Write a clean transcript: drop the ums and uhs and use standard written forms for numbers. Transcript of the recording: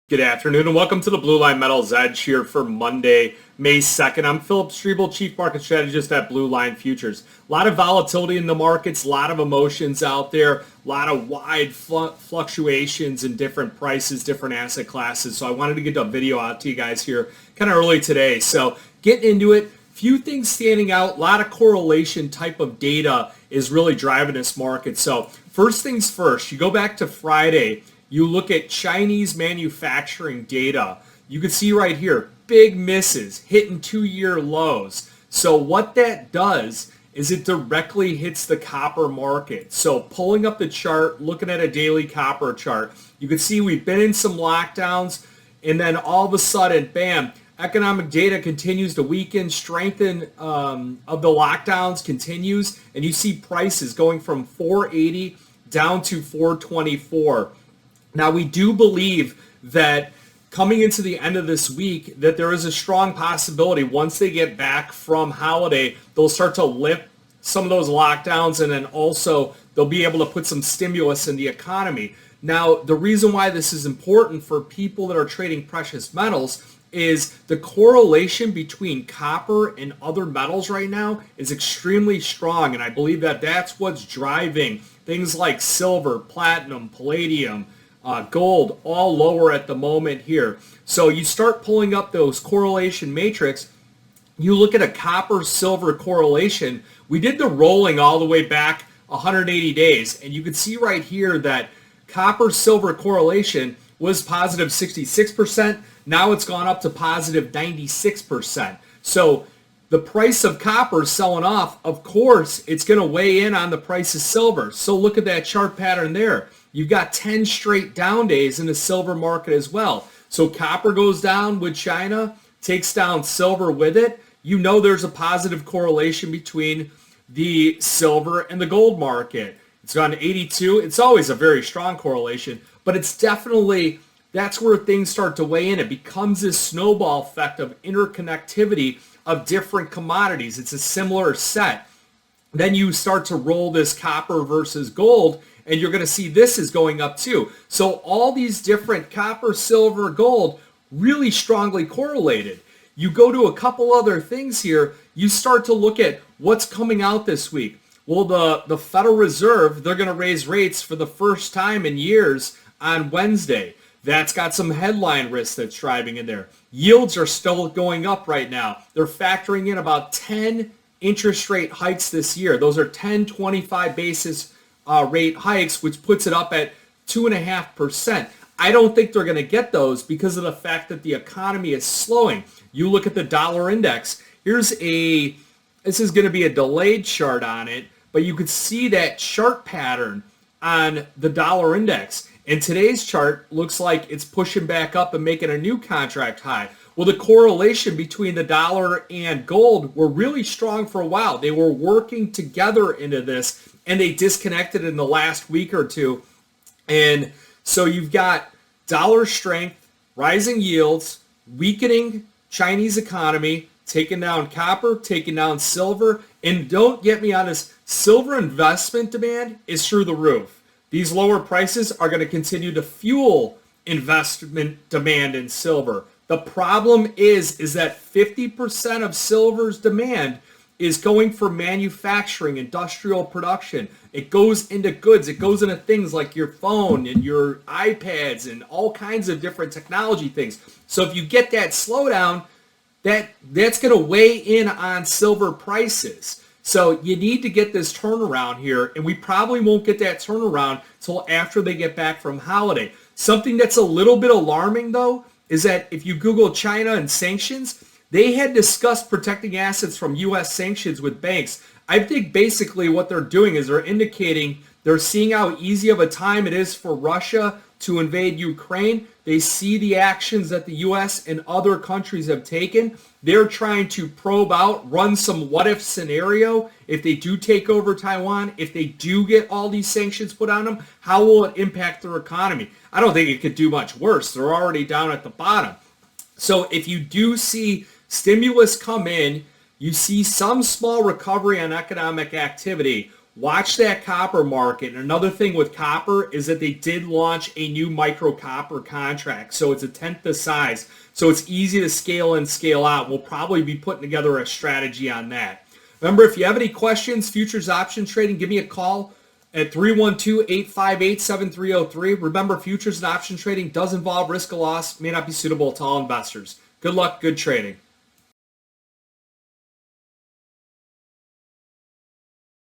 Good afternoon and welcome to the Blue Line Metals Edge here for Monday, May 2nd. I'm Phillip, Streible, Chief Market Strategist at Blue Line Futures. A lot of volatility in the markets, a lot of emotions out there, a lot of wide fluctuations in different prices, different asset classes. So I wanted to get a video out to you guys here kind of early today. So getting into it, few things standing out, a lot of correlation type of data is really driving this market. So first things first, you go back to Friday. You look at Chinese manufacturing data, you can see right here, big misses, hitting 2-year lows. So what that does is it directly hits the copper market. So pulling up the chart, looking at a daily copper chart, you can see we've been in some lockdowns, and then all of a sudden, bam, economic data continues to weaken, strengthen of the lockdowns continues, and you see prices going from 480 down to 424. Now, we do believe that coming into the end of this week that there is a strong possibility once they get back from holiday, they'll start to lift some of those lockdowns, and then also they'll be able to put some stimulus in the economy. Now, the reason why this is important for people that are trading precious metals is the correlation between copper and other metals right now is extremely strong, and I believe that that's what's driving things like silver, platinum, palladium, gold, all lower at the moment here. So you start pulling up those correlation matrix, you look at a copper-silver correlation. We did the rolling all the way back 180 days, and you can see right here that copper-silver correlation was positive 66%. Now it's gone up to positive 96%. So the price of copper selling off, of course, it's going to weigh in on the price of silver. So look at that chart pattern there. You've got 10 straight down days in the silver market as well. So copper goes down with China, takes down silver with it. You know there's a positive correlation between the silver and the gold market. It's gone to 82. It's always a very strong correlation, but it's definitely, that's where things start to weigh in. It becomes this snowball effect of interconnectivity of different commodities. It's a similar set. Then you start to roll this copper versus gold, and you're going to see this is going up too. So all these different copper, silver, gold, really strongly correlated. You go to a couple other things here, you start to look at what's coming out this week. Well, the Federal Reserve, they're going to raise rates for the first time in years on Wednesday. That's got some headline risk that's driving in there. Yields are still going up right now. They're factoring in about 10 interest rate hikes this year. Those are 10, 25 basis rate hikes, which puts it up at 2.5%. I don't think they're going to get those because of the fact that the economy is slowing. You look at the dollar index. This is going to be a delayed chart on it, but you could see that chart pattern on the dollar index. And today's chart looks like it's pushing back up and making a new contract high. Well, the correlation between the dollar and gold were really strong for a while. They were working together into this, and they disconnected in the last week or two. And so you've got dollar strength, rising yields, weakening Chinese economy, taking down copper, taking down silver. And don't get me on this, silver investment demand is through the roof. These lower prices are going to continue to fuel investment demand in silver. The problem is that 50% of silver's demand is going for manufacturing, industrial production. It goes into goods. It goes into things like your phone and your iPads and all kinds of different technology things. So if you get that slowdown, that's going to weigh in on silver prices. So you need to get this turnaround here, and we probably won't get that turnaround until after they get back from holiday. Something that's a little bit alarming, though, is that if you Google China and sanctions, they had discussed protecting assets from U.S. sanctions with banks. I think basically what they're doing is they're indicating they're seeing how easy of a time it is for Russia to invade Ukraine. They see the actions that the U.S. and other countries have taken. They're trying to probe out, run some what-if scenario. If they do take over Taiwan, if they do get all these sanctions put on them, how will it impact their economy? I don't think it could do much worse. They're already down at the bottom. So if you do see stimulus come in, you see some small recovery on economic activity, Watch that copper market. And another thing with copper is that they did launch a new micro copper contract. So it's a tenth the size. So it's easy to scale in, scale out. We'll probably be putting together a strategy on that. Remember, if you have any questions, futures options trading, give me a call at 312-858-7303. Remember, futures and option trading does involve risk of loss, may not be suitable to all investors. Good luck, good trading.